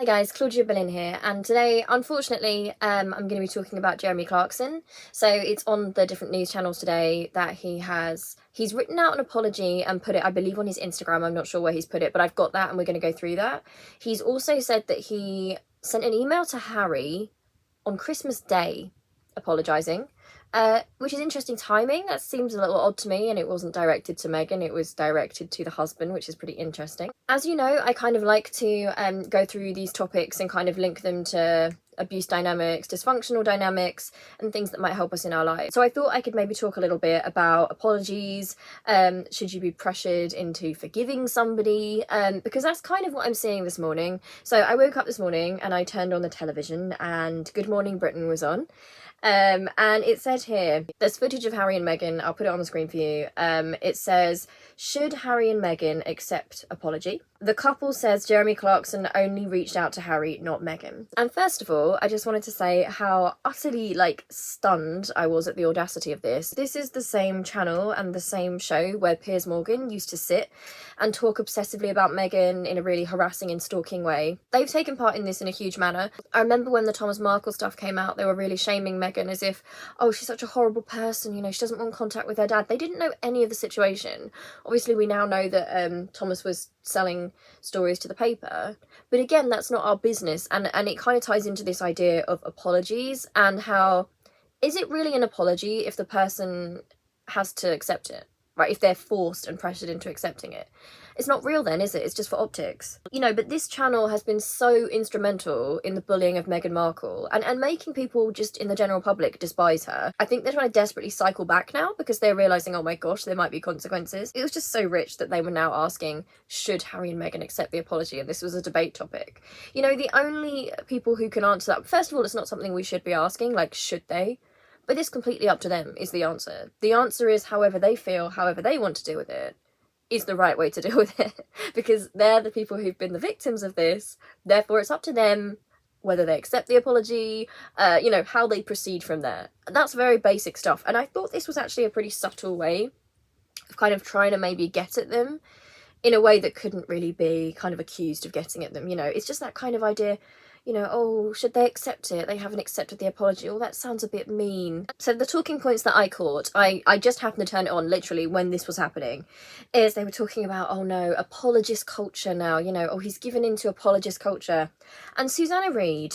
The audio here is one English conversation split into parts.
Hi guys, Claudia Boleyn here, and today, unfortunately, I'm going to be talking about Jeremy Clarkson. So it's on the different news channels today that he's written out an apology and put it, I believe, on his Instagram. I'm not sure where he's put it, but I've got that and we're going to go through that. He's also said that he sent an email to Harry on Christmas Day apologising. Which is interesting timing. That seems a little odd to me, and it wasn't directed to Meghan, it was directed to the husband, which is pretty interesting. As you know, I kind of like to go through these topics and kind of link them to abuse dynamics, dysfunctional dynamics, and things that might help us in our lives. So I thought I could maybe talk a little bit about apologies. Should you be pressured into forgiving somebody? Because that's kind of what I'm seeing this morning. So I woke up this morning and I turned on the television and Good Morning Britain was on. And it said here, there's footage of Harry and Meghan, I'll put it on the screen for you. It says, should Harry and Meghan accept apology? The couple says Jeremy Clarkson only reached out to Harry, not Meghan. And first of all, I just wanted to say how utterly, stunned I was at the audacity of this. This is the same channel and the same show where Piers Morgan used to sit and talk obsessively about Meghan in a really harassing and stalking way. They've taken part in this in a huge manner. I remember when the Thomas Markle stuff came out, they were really shaming Meghan as if, oh, she's such a horrible person, you know, she doesn't want contact with her dad. They didn't know any of the situation. Obviously, we now know that Thomas was selling stories to the paper, but again, that's not our business, and it kind of ties into this idea of apologies and how, is it really an apology if the person has to accept it, right? If they're forced and pressured into accepting it, it's not real then, is it? It's just for optics, you know. But this channel has been so instrumental in the bullying of Meghan Markle and making people just in the general public despise her. I think they're trying to desperately cycle back now because they're realising, oh my gosh, there might be consequences. It was just so rich that they were now asking, should Harry and Meghan accept the apology? And this was a debate topic. You know, the only people who can answer that, first of all, it's not something we should be asking, like, should they? But it's completely up to them is the answer. The answer is however they feel, however they want to deal with it, is the right way to deal with it, because they're the people who've been the victims of this. Therefore, it's up to them whether they accept the apology, you know, how they proceed from there. That's very basic stuff. And I thought this was actually a pretty subtle way of kind of trying to maybe get at them in a way that couldn't really be kind of accused of getting at them. You know, it's just that kind of idea, you know, oh, should they accept it? They haven't accepted the apology. Oh, that sounds a bit mean. So the talking points that I caught, I just happened to turn it on literally when this was happening, is they were talking about, oh no, apologist culture now, you know, oh, he's given into apologist culture. And Susanna Reid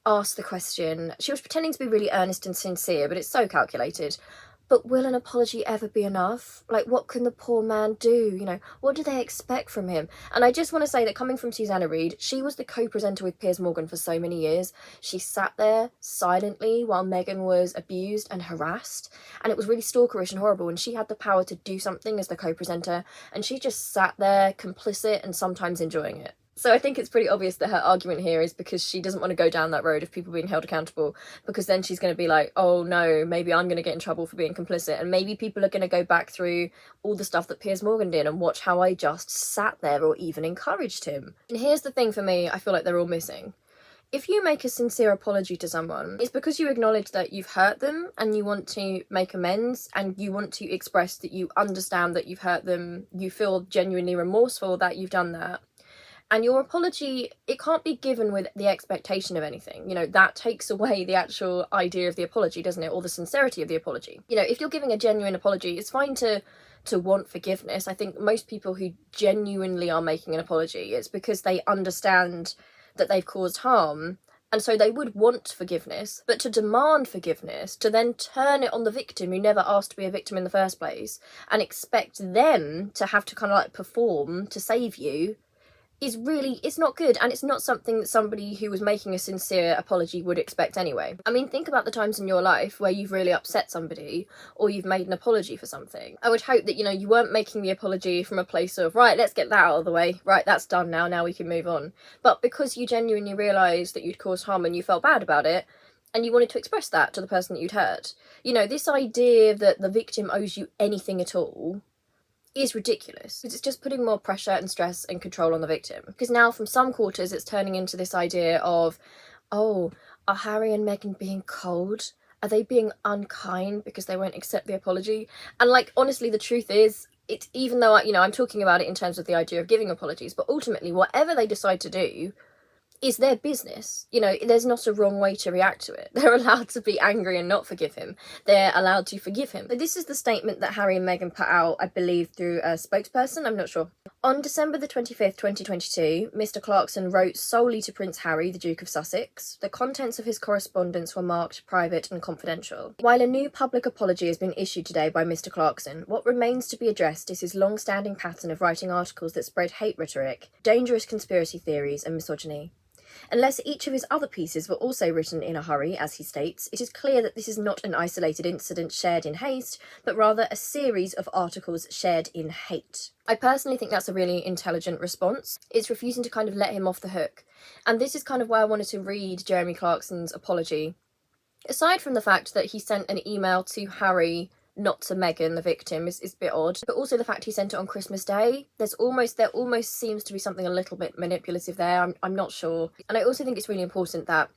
asked the question, she was pretending to be really earnest and sincere, but it's so calculated. But will an apology ever be enough? Like, what can the poor man do? You know, what do they expect from him? And I just want to say that coming from Susanna Reid, she was the co-presenter with Piers Morgan for so many years. She sat there silently while Meghan was abused and harassed. And it was really stalkerish and horrible. And she had the power to do something as the co-presenter. And she just sat there complicit and sometimes enjoying it. So I think it's pretty obvious that her argument here is because she doesn't want to go down that road of people being held accountable, because then she's going to be like, oh no, maybe I'm going to get in trouble for being complicit, and maybe people are going to go back through all the stuff that Piers Morgan did and watch how I just sat there or even encouraged him. And here's the thing for me, I feel like they're all missing. If you make a sincere apology to someone, it's because you acknowledge that you've hurt them and you want to make amends and you want to express that you understand that you've hurt them, you feel genuinely remorseful that you've done that. And your apology, it can't be given with the expectation of anything. You know, that takes away the actual idea of the apology, doesn't it? Or the sincerity of the apology. You know, if you're giving a genuine apology, it's fine to want forgiveness. I think most people who genuinely are making an apology, it's because they understand that they've caused harm. And so they would want forgiveness, but to demand forgiveness, to then turn it on the victim who never asked to be a victim in the first place, and expect them to have to kind of like perform to save you, is really, it's not good, and it's not something that somebody who was making a sincere apology would expect anyway. I mean, think about the times in your life where you've really upset somebody or you've made an apology for something. I would hope that, you know, you weren't making the apology from a place of, right, let's get that out of the way, right, that's done now we can move on. But because you genuinely realised that you'd caused harm and you felt bad about it, and you wanted to express that to the person that you'd hurt. You know, this idea that the victim owes you anything at all is ridiculous. It's just putting more pressure and stress and control on the victim. Because now from some quarters it's turning into this idea of, oh, are Harry and Meghan being cold? Are they being unkind because they won't accept the apology? And like, honestly, the truth is, it's, even though I'm talking about it in terms of the idea of giving apologies, but ultimately whatever they decide to do, is their business. You know, there's not a wrong way to react to it. They're allowed to be angry and not forgive him. They're allowed to forgive him. But this is the statement that Harry and Meghan put out, I believe, through a spokesperson. I'm not sure. On December the 25th, 2022, Mr. Clarkson wrote solely to Prince Harry, the Duke of Sussex. The contents of his correspondence were marked private and confidential. While a new public apology has been issued today by Mr. Clarkson, what remains to be addressed is his long-standing pattern of writing articles that spread hate rhetoric, dangerous conspiracy theories, and misogyny. Unless each of his other pieces were also written in a hurry, as he states, it is clear that this is not an isolated incident shared in haste, but rather a series of articles shared in hate. I personally think that's a really intelligent response. It's refusing to kind of let him off the hook. And this is kind of why I wanted to read Jeremy Clarkson's apology. Aside from the fact that he sent an email to Harry, not to Meghan, the victim, is a bit odd. But also the fact he sent it on Christmas Day. There almost seems to be something a little bit manipulative there. I'm not sure. And I also think it's really important that,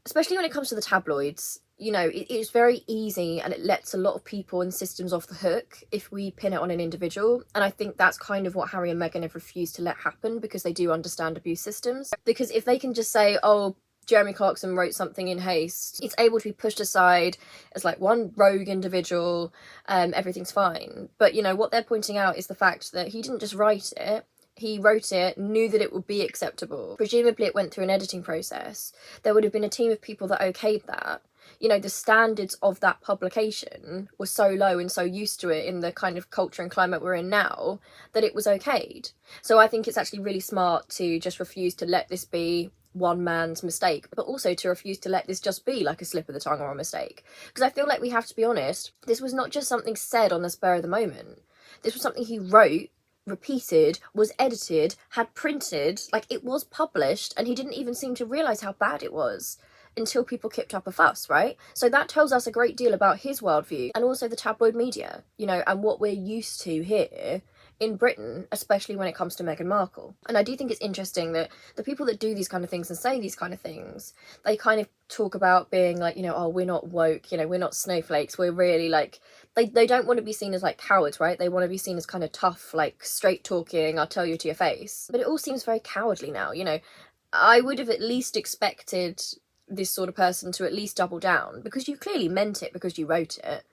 especially when it comes to the tabloids, you know, it's very easy and it lets a lot of people and systems off the hook if we pin it on an individual. And I think that's kind of what Harry and Meghan have refused to let happen, because they do understand abuse systems. Because if they can just say, oh, Jeremy Clarkson wrote something in haste, it's able to be pushed aside as like one rogue individual, everything's fine. But, you know, what they're pointing out is the fact that he didn't just write it, he wrote it, knew that it would be acceptable. Presumably it went through an editing process. There would have been a team of people that okayed that. You know, the standards of that publication were so low and so used to it in the kind of culture and climate we're in now that it was okayed. So I think it's actually really smart to just refuse to let this be one man's mistake, but also to refuse to let this just be like a slip of the tongue or a mistake. Because I feel like we have to be honest, this was not just something said on the spur of the moment. This was something he wrote, repeated, was edited, had printed, like it was published, and he didn't even seem to realise how bad it was until people kicked up a fuss, right? So that tells us a great deal about his worldview and also the tabloid media, you know, and what we're used to here in Britain, especially when it comes to Meghan Markle. And I do think it's interesting that the people that do these kind of things and say these kind of things, they kind of talk about being like, you know, oh, we're not woke, you know, we're not snowflakes, we're really like, they don't want to be seen as like cowards, right? They want to be seen as kind of tough, like straight talking, I'll tell you to your face. But it all seems very cowardly now, you know. I would have at least expected this sort of person to at least double down, because you clearly meant it because you wrote it.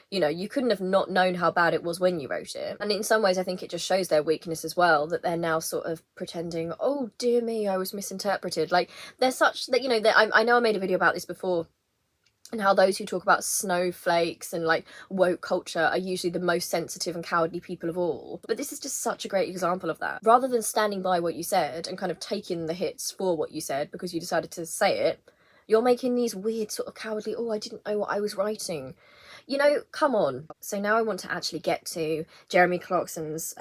You know, you couldn't have not known how bad it was when you wrote it. And in some ways, I think it just shows their weakness as well, that they're now sort of pretending, oh, dear me, I was misinterpreted. Like, they're such that, you know, I know I made a video about this before, and how those who talk about snowflakes and like woke culture are usually the most sensitive and cowardly people of all. But this is just such a great example of that. Rather than standing by what you said and kind of taking the hits for what you said because you decided to say it, you're making these weird sort of cowardly, oh, I didn't know what I was writing. You know, come on. So now I want to actually get to Jeremy Clarkson's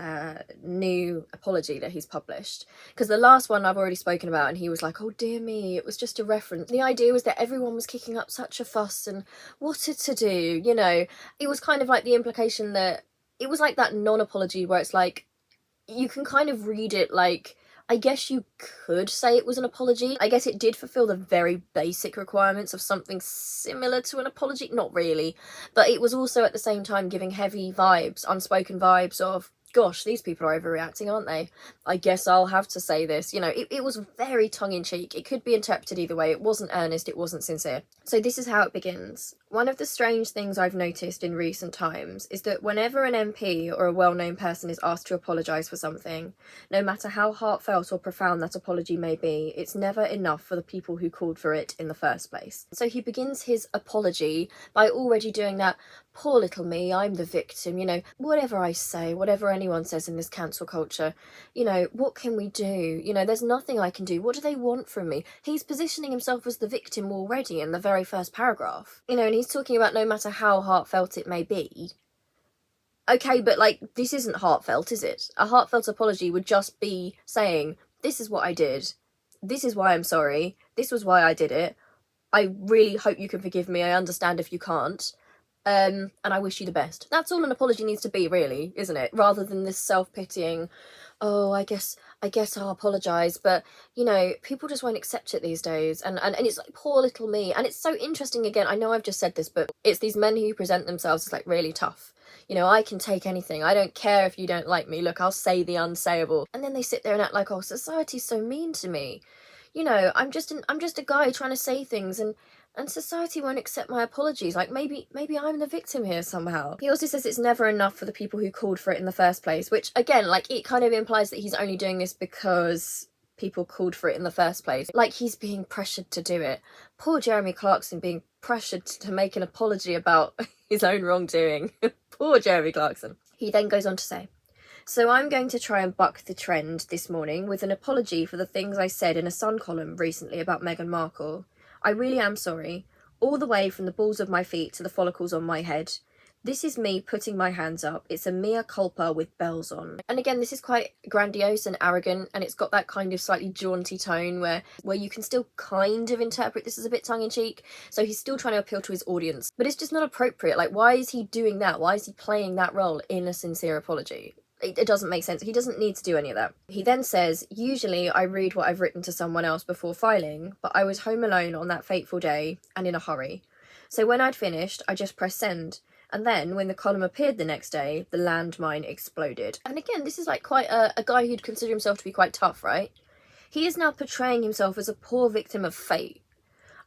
new apology that he's published. Because the last one I've already spoken about, and he was like, oh dear me, it was just a reference. The idea was that everyone was kicking up such a fuss and wanted to do, you know. It was kind of like the implication that, it was like that non-apology where it's like, you can kind of read it like, I guess you could say it was an apology. I guess it did fulfill the very basic requirements of something similar to an apology. Not really. But it was also at the same time giving heavy vibes, unspoken vibes of, gosh, these people are overreacting, aren't they? I guess I'll have to say this. You know, it was very tongue-in-cheek. It could be interpreted either way. It wasn't earnest, it wasn't sincere. So this is how it begins. One of the strange things I've noticed in recent times is that whenever an MP or a well-known person is asked to apologise for something, no matter how heartfelt or profound that apology may be, it's never enough for the people who called for it in the first place. So he begins his apology by already doing that, poor little me, I'm the victim, you know, whatever I say, whatever anyone says in this cancel culture, you know, what can we do? You know, there's nothing I can do. What do they want from me? He's positioning himself as the victim already in the very first paragraph. You know, and he's talking about no matter how heartfelt it may be. Okay, but like, this isn't heartfelt, is it? A heartfelt apology would just be saying, this is what I did. This is why I'm sorry. This was why I did it. I really hope you can forgive me. I understand if you can't. And I wish you the best. That's all an apology needs to be, really, isn't it? Rather than this self-pitying, oh, I guess I'll apologise, but, you know, people just won't accept it these days, and it's like, poor little me. And it's so interesting, again, I know I've just said this, but it's these men who present themselves as, like, really tough. You know, I can take anything, I don't care if you don't like me, look, I'll say the unsayable. And then they sit there and act like, oh, society's so mean to me. you know, I'm just a guy trying to say things, and society won't accept my apologies. Like, maybe I'm the victim here somehow. He also says it's never enough for the people who called for it in the first place, which again, like, it kind of implies that he's only doing this because people called for it in the first place. Like, he's being pressured to do it. Poor Jeremy Clarkson being pressured to make an apology about his own wrongdoing. Poor Jeremy Clarkson. He then goes on to say, so I'm going to try and buck the trend this morning with an apology for the things I said in a Sun column recently about Meghan Markle. I really am sorry, all the way from the balls of my feet to the follicles on my head. This is me putting my hands up. It's a mea culpa with bells on. And again, this is quite grandiose and arrogant, and it's got that kind of slightly jaunty tone where you can still kind of interpret this as a bit tongue-in-cheek. So he's still trying to appeal to his audience. But it's just not appropriate. Like, why is he doing that? Why is he playing that role in a sincere apology? It doesn't make sense. He doesn't need to do any of that. He then says, usually I read what I've written to someone else before filing, but I was home alone on that fateful day and in a hurry. So when I'd finished, I just pressed send. And then, when the column appeared the next day, the landmine exploded. And again, this is like quite a guy who'd consider himself to be quite tough, right? He is now portraying himself as a poor victim of fate.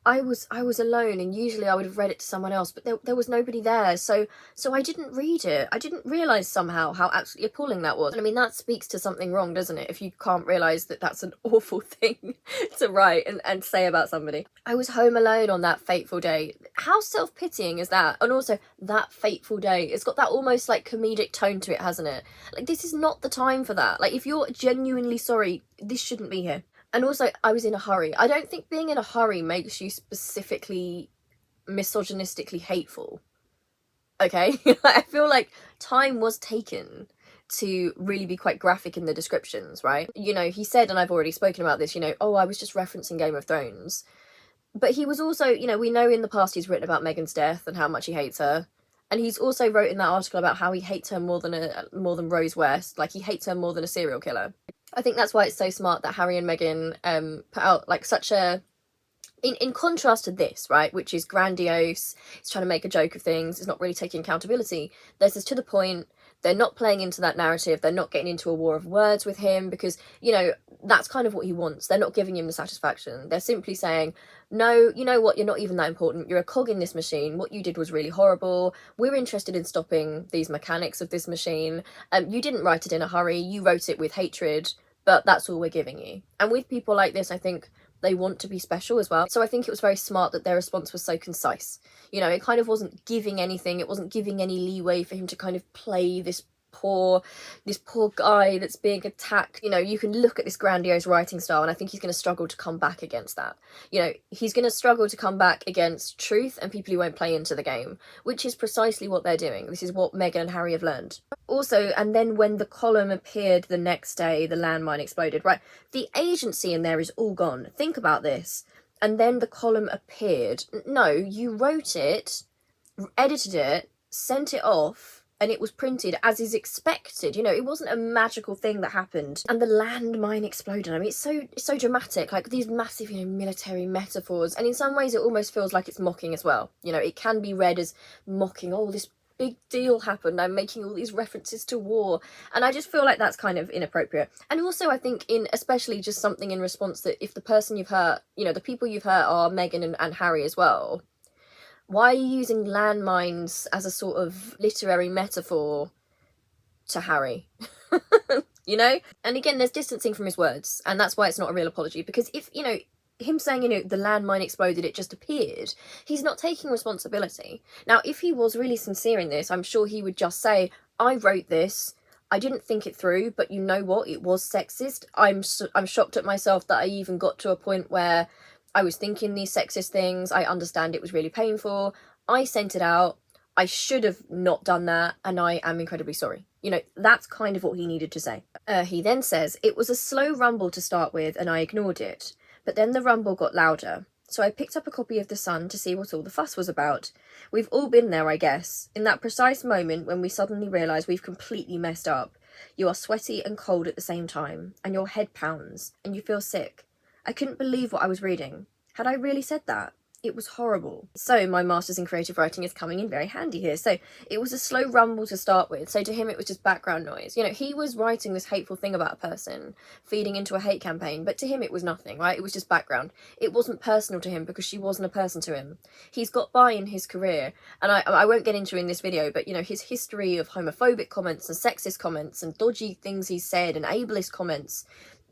I was alone, and usually I would have read it to someone else, but there was nobody there, so I didn't read it. I didn't realise somehow how absolutely appalling that was. And I mean, that speaks to something wrong, doesn't it? If you can't realise that that's an awful thing to write and say about somebody. I was home alone on that fateful day. How self-pitying is that? And also, that fateful day. It's got that almost like comedic tone to it, hasn't it? Like, this is not the time for that. Like, if you're genuinely sorry, this shouldn't be here. And also, I was in a hurry. I don't think being in a hurry makes you specifically misogynistically hateful. Okay? I feel like time was taken to really be quite graphic in the descriptions, right? You know, he said, and I've already spoken about this, you know, oh, I was just referencing Game of Thrones. But he was also, you know, we know in the past he's written about Meghan's death and how much he hates her. And he's also wrote in that article about how he hates her more than Rose West. Like, he hates her more than a serial killer. I think that's why it's so smart that Harry and Meghan put out like such a, in contrast to this, right, which is grandiose, it's trying to make a joke of things, it's not really taking accountability. This is to the point. They're not playing into that narrative. They're not getting into a war of words with him because, you know, that's kind of what he wants. They're not giving him the satisfaction. They're simply saying, no, you know what, you're not even that important. You're a cog in this machine. What you did was really horrible. We're interested in stopping these mechanics of this machine. You didn't write it in a hurry. You wrote it with hatred, but that's all we're giving you. And with people like this, I think they want to be special as well. So I think it was very smart that their response was so concise. You know, it kind of wasn't giving anything. It wasn't giving any leeway for him to kind of play this poor guy that's being attacked. You know, you can look at this grandiose writing style, and I think he's going to struggle to come back against that. You know, he's going to struggle to come back against truth and people who won't play into the game, which is precisely what they're doing. This is what Meghan and Harry have learned. Also, and then when the column appeared the next day, the landmine exploded, right? The agency in there is all gone. Think about this. And then the column appeared. No, you wrote it, edited it, sent it off, and it was printed as is expected. You know, it wasn't a magical thing that happened. And the landmine exploded. I mean, it's so dramatic, like these massive, you know, military metaphors. And in some ways it almost feels like it's mocking as well. You know, it can be read as mocking, oh, this big deal happened, I'm making all these references to war. And I just feel like that's kind of inappropriate. And also I think especially just something in response that if the person you've hurt, you know, the people you've hurt are Meghan and Harry as well, why are you using landmines as a sort of literary metaphor to Harry? You know? And again, there's distancing from his words, and that's why it's not a real apology, because if, you know, him saying, you know, the landmine exploded, it just appeared, he's not taking responsibility. Now, if he was really sincere in this, I'm sure he would just say, I wrote this, I didn't think it through, but you know what, it was sexist. I'm shocked at myself that I even got to a point where I was thinking these sexist things. I understand it was really painful. I sent it out. I should have not done that, and I am incredibly sorry. You know, that's kind of what he needed to say. He then says, it was a slow rumble to start with, and I ignored it. But then the rumble got louder. So I picked up a copy of The Sun to see what all the fuss was about. We've all been there, I guess. In that precise moment when we suddenly realise we've completely messed up. You are sweaty and cold at the same time, and your head pounds, and you feel sick. I couldn't believe what I was reading. Had I really said that? It was horrible. So my master's in creative writing is coming in very handy here. So it was a slow rumble to start with. So to him, it was just background noise. You know, he was writing this hateful thing about a person, feeding into a hate campaign, but to him it was nothing, right? It was just background. It wasn't personal to him because she wasn't a person to him. He's got by in his career, and I won't get into in this video, but you know, his history of homophobic comments and sexist comments and dodgy things he's said and ableist comments.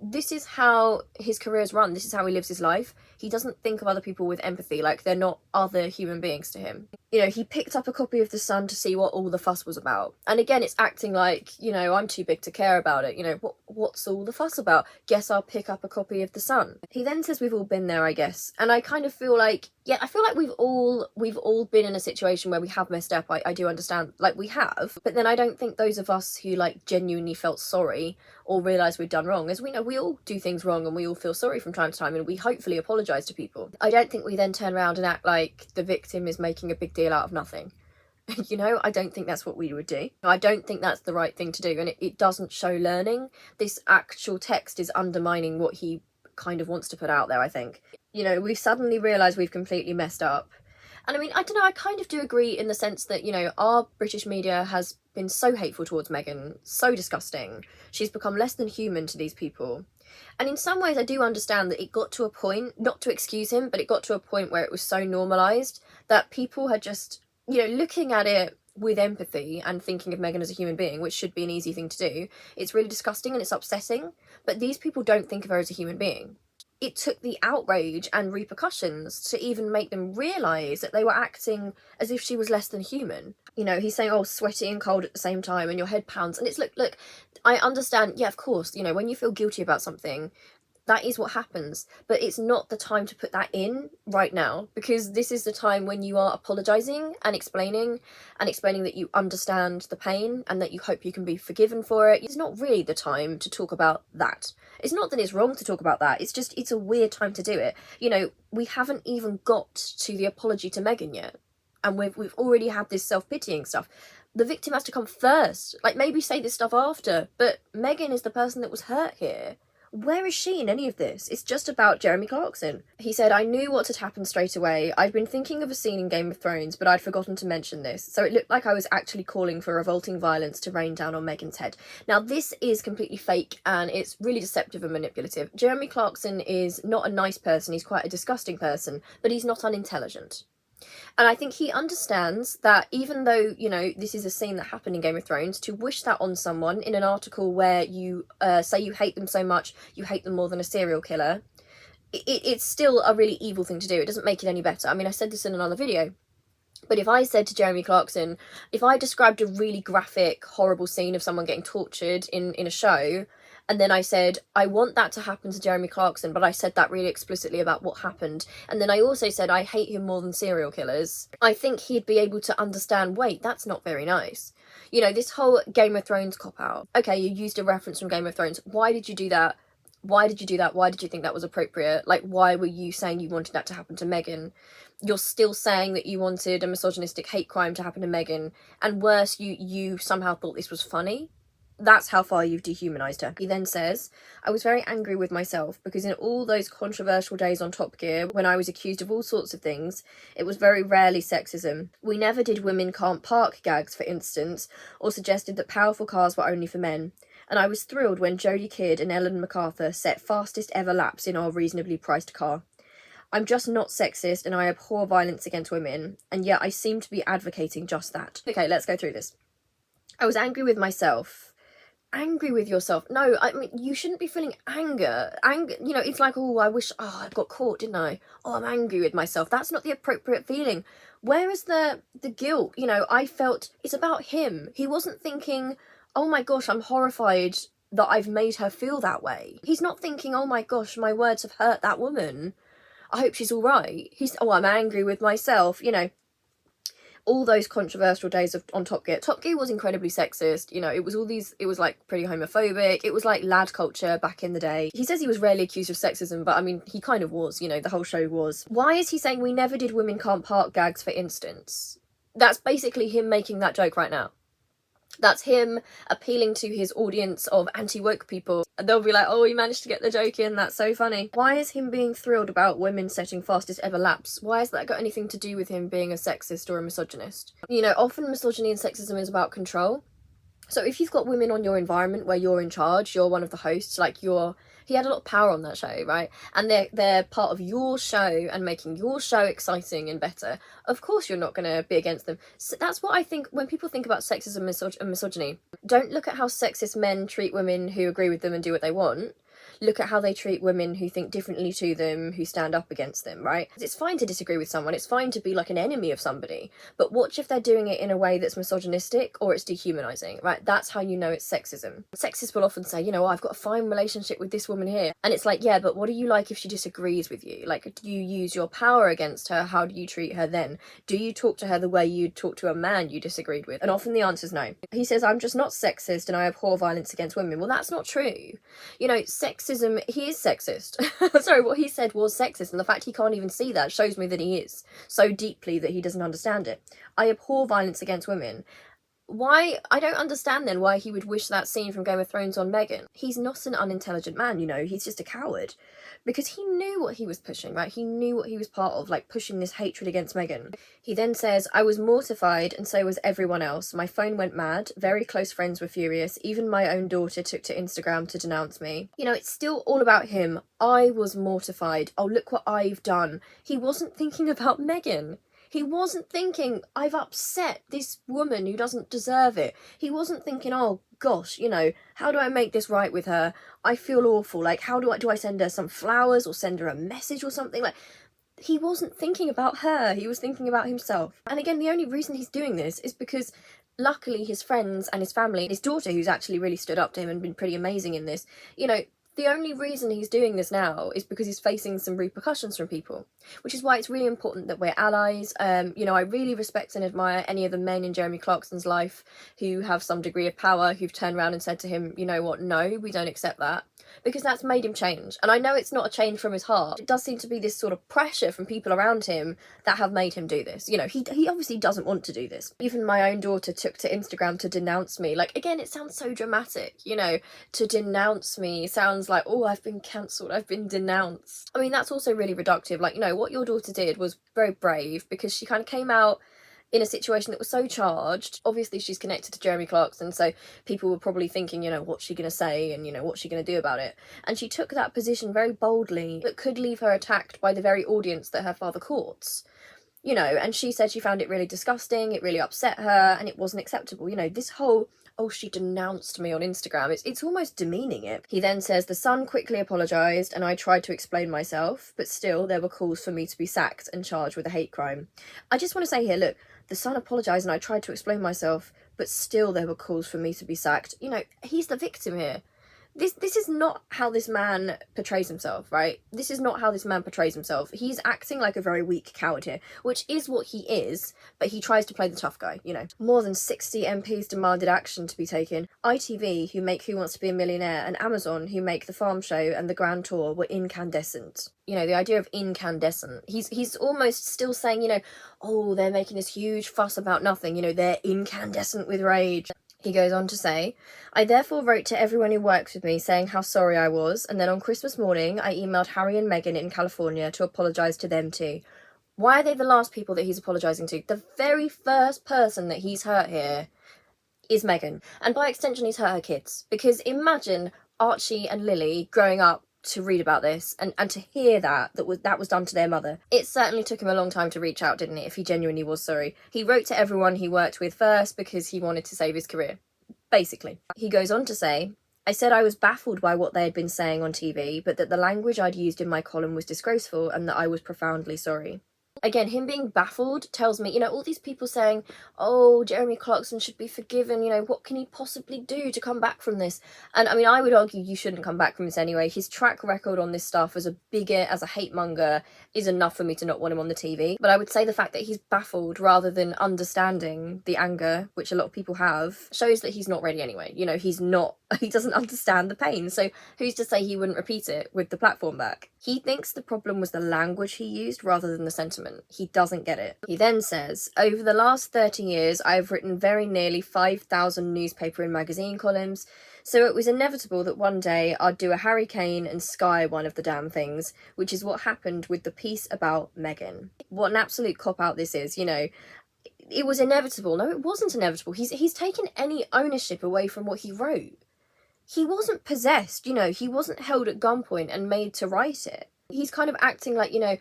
This is how his career's run. This is how he lives his life. He doesn't think of other people with empathy, like they're not other human beings to him. You know, he picked up a copy of The Sun to see what all the fuss was about. And again, it's acting like, you know, I'm too big to care about it. You know, what's all the fuss about? Guess I'll pick up a copy of The Sun. He then says we've all been there, I guess. And I kind of feel like, yeah, I feel like we've all been in a situation where we have messed up. I do understand, like, we have. But then I don't think those of us who, like, genuinely felt sorry or realised we'd done wrong, as we know, we all do things wrong and we all feel sorry from time to time, and we hopefully apologise to people. I don't think we then turn around and act like the victim is making a big deal out of nothing. You know, I don't think that's what we would do. I don't think that's the right thing to do, and it doesn't show learning. This actual text is undermining what he kind of wants to put out there, I think. You know, we've suddenly realised we've completely messed up. And I mean, I don't know, I kind of do agree in the sense that, you know, our British media has been so hateful towards Meghan, so disgusting. She's become less than human to these people. And in some ways I do understand that it got to a point, not to excuse him, but it got to a point where it was so normalised that people had just, you know, looking at it with empathy and thinking of Meghan as a human being, which should be an easy thing to do, it's really disgusting and it's upsetting. But these people don't think of her as a human being. It took the outrage and repercussions to even make them realise that they were acting as if she was less than human. You know, he's saying, oh, sweaty and cold at the same time and your head pounds. And it's, look, I understand, yeah, of course, you know, when you feel guilty about something, that is what happens. But it's not the time to put that in right now, because this is the time when you are apologising and explaining that you understand the pain and that you hope you can be forgiven for it. It's not really the time to talk about that. It's not that it's wrong to talk about that, it's just, it's a weird time to do it. You know, we haven't even got to the apology to Meghan yet, and we've already had this self-pitying stuff. The victim has to come first. Like, maybe say this stuff after, but Meghan is the person that was hurt here. Where is she in any of this? It's just about Jeremy Clarkson. He said, I knew what had happened straight away. I'd been thinking of a scene in Game of Thrones, but I'd forgotten to mention this. So it looked like I was actually calling for revolting violence to rain down on Meghan's head. Now, this is completely fake and it's really deceptive and manipulative. Jeremy Clarkson is not a nice person. He's quite a disgusting person, but he's not unintelligent. And I think he understands that even though, you know, this is a scene that happened in Game of Thrones, to wish that on someone in an article where you say you hate them so much, you hate them more than a serial killer, it's still a really evil thing to do. It doesn't make it any better. I mean, I said this in another video, but if I said to Jeremy Clarkson, if I described a really graphic, horrible scene of someone getting tortured in a show, and then I said, I want that to happen to Jeremy Clarkson, but I said that really explicitly about what happened. And then I also said, I hate him more than serial killers. I think he'd be able to understand, wait, that's not very nice. You know, this whole Game of Thrones cop-out. Okay, you used a reference from Game of Thrones. Why did you do that? Why did you do that? Why did you think that was appropriate? Like, why were you saying you wanted that to happen to Meghan? You're still saying that you wanted a misogynistic hate crime to happen to Meghan. And worse, you somehow thought this was funny. That's how far you've dehumanised her. He then says, I was very angry with myself because in all those controversial days on Top Gear, when I was accused of all sorts of things, it was very rarely sexism. We never did women can't park gags, for instance, or suggested that powerful cars were only for men. And I was thrilled when Jodie Kidd and Ellen MacArthur set fastest ever laps in our reasonably priced car. I'm just not sexist and I abhor violence against women, and yet I seem to be advocating just that. Okay, let's go through this. I was angry with myself. Angry with yourself? No, I mean, you shouldn't be feeling anger, you know, it's like, oh, I wish, oh, I got caught, didn't I? Oh, I'm angry with myself. That's not the appropriate feeling. Where is the guilt? You know, I felt it's about him. He wasn't thinking, oh my gosh, I'm horrified that I've made her feel that way. He's not thinking, oh my gosh, my words have hurt that woman, I hope she's all right. He's, oh, I'm angry with myself, you know. All those controversial days on Top Gear. Top Gear was incredibly sexist, you know, it was all these, it was like pretty homophobic, it was like lad culture back in the day. He says he was rarely accused of sexism, but I mean, he kind of was, you know, the whole show was. Why is he saying we never did women can't park gags, for instance? That's basically him making that joke right now. That's him appealing to his audience of anti-woke people. And they'll be like, oh, he managed to get the joke in, that's so funny. Why is him being thrilled about women setting fastest ever laps? Why has that got anything to do with him being a sexist or a misogynist? You know, often misogyny and sexism is about control. So if you've got women on your environment where you're in charge, you're one of the hosts, like he had a lot of power on that show, right? And they're part of your show and making your show exciting and better. Of course you're not going to be against them. So that's what I think when people think about sexism and misogyny. Don't look at how sexist men treat women who agree with them and do what they want. Look at how they treat women who think differently to them, who stand up against them, right? It's fine to disagree with someone, it's fine to be like an enemy of somebody, but watch if they're doing it in a way that's misogynistic or it's dehumanizing, right? That's how you know it's sexism. Sexists will often say, you know, oh, I've got a fine relationship with this woman here. And it's like, yeah, but what do you like if she disagrees with you? Like, do you use your power against her? How do you treat her then? Do you talk to her the way you'd talk to a man you disagreed with? And often the answer is no. He says, I'm just not sexist and I abhor violence against women. Well, that's not true. You know, sexism, he is sexist. Sorry, what he said was sexist, and the fact he can't even see that shows me that he is so deeply that he doesn't understand it. I abhor violence against women. Why? I don't understand then why he would wish that scene from Game of Thrones on Meghan. He's not an unintelligent man, you know, he's just a coward. Because he knew what he was pushing, right? He knew what he was part of, like pushing this hatred against Meghan. He then says, I was mortified and so was everyone else. My phone went mad. Very close friends were furious. Even my own daughter took to Instagram to denounce me. You know, it's still all about him. I was mortified. Oh, look what I've done. He wasn't thinking about Meghan. He wasn't thinking, I've upset this woman who doesn't deserve it. He wasn't thinking, oh gosh, you know, how do I make this right with her? I feel awful. Like, how do I send her some flowers or send her a message or something? Like, he wasn't thinking about her. He was thinking about himself. And again, the only reason he's doing this is because luckily his friends and his family, his daughter, who's actually really stood up to him and been pretty amazing in this, you know, the only reason he's doing this now is because he's facing some repercussions from people, which is why it's really important that we're allies. You know, I really respect and admire any of the men in Jeremy Clarkson's life who have some degree of power, who've turned around and said to him, you know what, no, we don't accept that. Because that's made him change. And I know it's not a change from his heart. It does seem to be this sort of pressure from people around him that have made him do this. You know, he obviously doesn't want to do this. Even my own daughter took to Instagram to denounce me. Like, again, it sounds so dramatic, you know, to denounce me sounds like, oh, I've been cancelled, I've been denounced. I mean, that's also really reductive. Like, you know, what your daughter did was very brave because she kind of came out in a situation that was so charged. Obviously she's connected to Jeremy Clarkson, so people were probably thinking, you know, what's she going to say and, you know, what's she going to do about it? And she took that position very boldly that could leave her attacked by the very audience that her father courts. You know, and she said she found it really disgusting, it really upset her, and it wasn't acceptable. You know, this whole, oh, she denounced me on Instagram, it's almost demeaning it. He then says, the Sun quickly apologised and I tried to explain myself, but still there were calls for me to be sacked and charged with a hate crime. I just want to say here, look, the Sun apologised and I tried to explain myself, but still there were calls for me to be sacked. You know, he's the victim here. This is not how this man portrays himself, right? This is not how this man portrays himself. He's acting like a very weak coward here, which is what he is, but he tries to play the tough guy, you know. More than 60 MPs demanded action to be taken. ITV, who make Who Wants to Be a Millionaire, and Amazon, who make The Farm Show and The Grand Tour, were incandescent. You know, the idea of incandescent. He's almost still saying, you know, oh, they're making this huge fuss about nothing. You know, they're incandescent with rage. He goes on to say, I therefore wrote to everyone who works with me saying how sorry I was, and then on Christmas morning I emailed Harry and Meghan in California to apologise to them too. Why are they the last people that he's apologising to? The very first person that he's hurt here is Meghan. And by extension he's hurt her kids. Because imagine Archie and Lily growing up to read about this and to hear that was done to their mother. It certainly took him a long time to reach out, didn't it, if he genuinely was sorry. He wrote to everyone he worked with first because he wanted to save his career, basically. He goes on to say, I said I was baffled by what they had been saying on TV, but that the language I'd used in my column was disgraceful and that I was profoundly sorry. Again, him being baffled tells me, you know, all these people saying, oh, Jeremy Clarkson should be forgiven, you know, what can he possibly do to come back from this? And I mean, I would argue you shouldn't come back from this anyway. His track record on this stuff as a bigot, as a hate monger, is enough for me to not want him on the TV. But I would say the fact that he's baffled rather than understanding the anger, which a lot of people have, shows that he's not ready anyway. You know, he's not He doesn't understand the pain, so who's to say he wouldn't repeat it with the platform back? He thinks the problem was the language he used rather than the sentiment. He doesn't get it. He then says, over the last 30 years, I've written very nearly 5,000 newspaper and magazine columns, so it was inevitable that one day I'd do a Harry Kane and Sky one of the damn things, which is what happened with the piece about Meghan. What an absolute cop-out this is, you know. It was inevitable. No, it wasn't inevitable. He's taken any ownership away from what he wrote. He wasn't possessed, you know, he wasn't held at gunpoint and made to write it. He's kind of acting like, you know,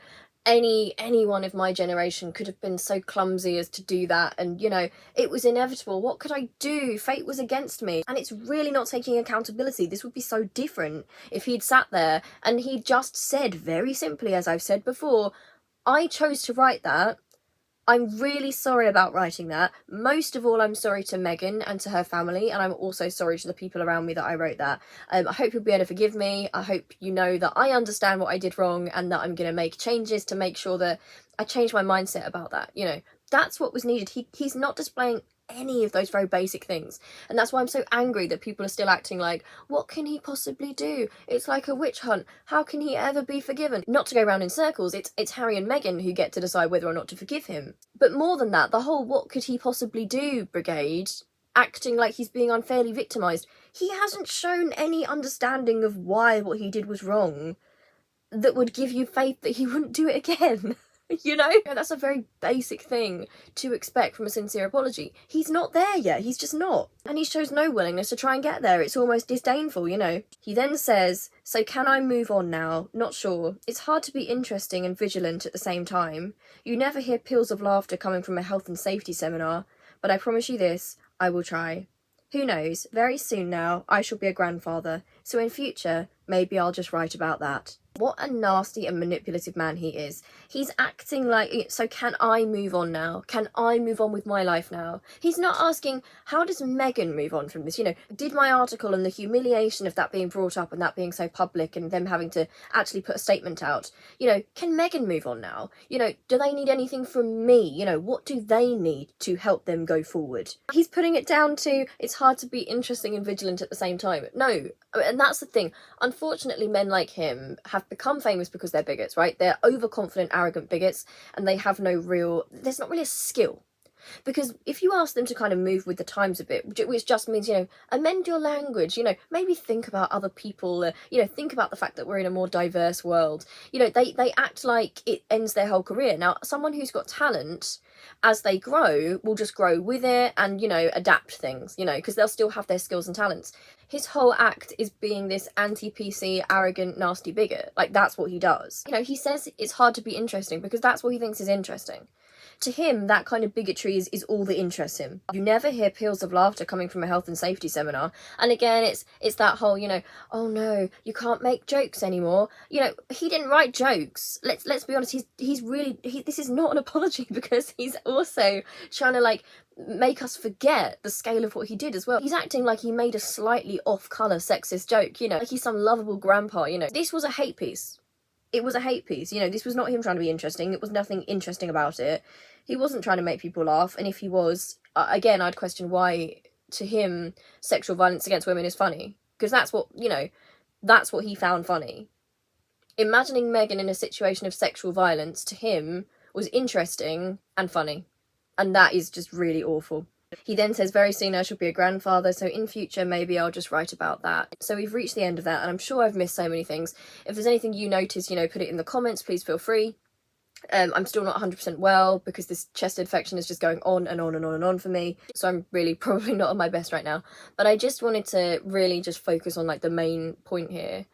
anyone of my generation could have been so clumsy as to do that, and, you know, it was inevitable. What could I do? Fate was against me. And it's really not taking accountability. This would be so different if he'd sat there and he just said very simply, as I've said before, I chose to write that. I'm really sorry about writing that. Most of all, I'm sorry to Meghan and to her family, and I'm also sorry to the people around me that I wrote that. I hope you'll be able to forgive me. I hope you know that I understand what I did wrong and that I'm going to make changes to make sure that I change my mindset about that. You know, that's what was needed. He's not displaying any of those very basic things, and that's why I'm so angry that people are still acting like, what can he possibly do? It's like a witch hunt. How can he ever be forgiven? Not to go round in circles, it's Harry and Meghan who get to decide whether or not to forgive him. But more than that, the whole what could he possibly do brigade, acting like he's being unfairly victimised. He hasn't shown any understanding of why what he did was wrong that would give you faith that he wouldn't do it again. You know? That's a very basic thing to expect from a sincere apology. He's not there yet, he's just not. And he shows no willingness to try and get there. It's almost disdainful, you know? He then says, so can I move on now? Not sure. It's hard to be interesting and vigilant at the same time. You never hear peals of laughter coming from a health and safety seminar, but I promise you this, I will try. Who knows, very soon now, I shall be a grandfather, so in future, maybe I'll just write about that. What a nasty and manipulative man he is. He's acting like, so can I move on now? Can I move on with my life now? He's not asking, how does Meghan move on from this? You know, did my article and the humiliation of that being brought up and that being so public and them having to actually put a statement out, you know, can Meghan move on now? You know, do they need anything from me? You know, what do they need to help them go forward? He's putting it down to, it's hard to be interesting and vigilant at the same time. No, and that's the thing. Unfortunately, men like him have become famous because they're bigots, right? They're overconfident, arrogant bigots, and they have no real, there's not really a skill. Because if you ask them to kind of move with the times a bit, which just means, you know, amend your language, you know, maybe think about other people, you know, think about the fact that we're in a more diverse world. You know, they act like it ends their whole career. Now, someone who's got talent, as they grow, will just grow with it and, you know, adapt things, you know, because they'll still have their skills and talents. His whole act is being this anti-PC, arrogant, nasty bigot. Like, that's what he does. You know, he says it's hard to be interesting because that's what he thinks is interesting. To him, that kind of bigotry is all that interests him. You never hear peals of laughter coming from a health and safety seminar. And again, it's that whole, you know, oh no, you can't make jokes anymore. You know, he didn't write jokes. Let's be honest, he's really, this is not an apology because he's also trying to, like, make us forget the scale of what he did as well. He's acting like he made a slightly off-colour sexist joke, you know, like he's some lovable grandpa, you know. This was a hate piece. It was a hate piece, you know, this was not him trying to be interesting. It was nothing interesting about it. He wasn't trying to make people laugh, and if he was, again, I'd question why, to him, sexual violence against women is funny. Because that's what, you know, that's what he found funny. Imagining Meghan in a situation of sexual violence, to him, was interesting and funny. And that is just really awful. He then says, very soon I shall be a grandfather, so in future maybe I'll just write about that. So we've reached the end of that, and I'm sure I've missed so many things. If there's anything you notice, you know, put it in the comments, please feel free. I'm still not 100% well because this chest infection is just going on and on and on and on for me, so I'm really probably not at my best right now. But I just wanted to really just focus on, like, the main point here,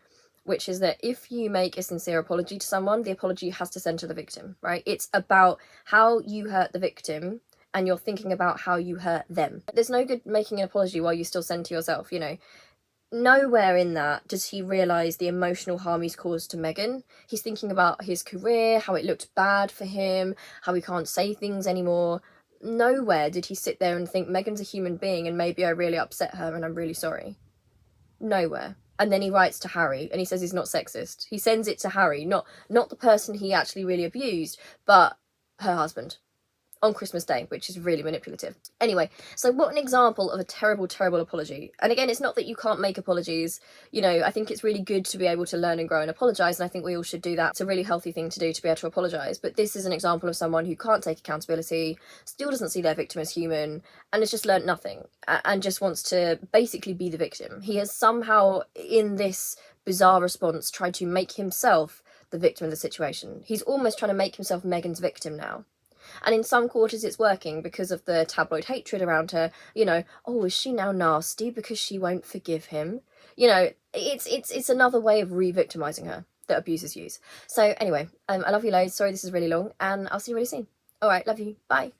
which is that if you make a sincere apology to someone, the apology has to centre the victim, right? It's about how you hurt the victim, and you're thinking about how you hurt them. There's no good making an apology while you still send to yourself, you know. Nowhere in that does he realise the emotional harm he's caused to Meghan. He's thinking about his career, how it looked bad for him, how he can't say things anymore. Nowhere did he sit there and think, Meghan's a human being and maybe I really upset her and I'm really sorry. Nowhere. And then he writes to Harry and he says he's not sexist. He sends it to Harry, not the person he actually really abused, but her husband. on Christmas Day, which is really manipulative. Anyway, so what an example of a terrible, terrible apology. And again, it's not that you can't make apologies. You know, I think it's really good to be able to learn and grow and apologise, and I think we all should do that. It's a really healthy thing to do, to be able to apologise. But this is an example of someone who can't take accountability, still doesn't see their victim as human, and has just learnt nothing, and just wants to basically be the victim. He has somehow, in this bizarre response, tried to make himself the victim of the situation. He's almost trying to make himself Meghan's victim now. And in some quarters it's working because of the tabloid hatred around her. You know, oh, is she now nasty because she won't forgive him? You know, it's another way of re-victimising her that abusers use. So anyway, I love you loads. Sorry this is really long, and I'll see you really soon. Alright, love you. Bye.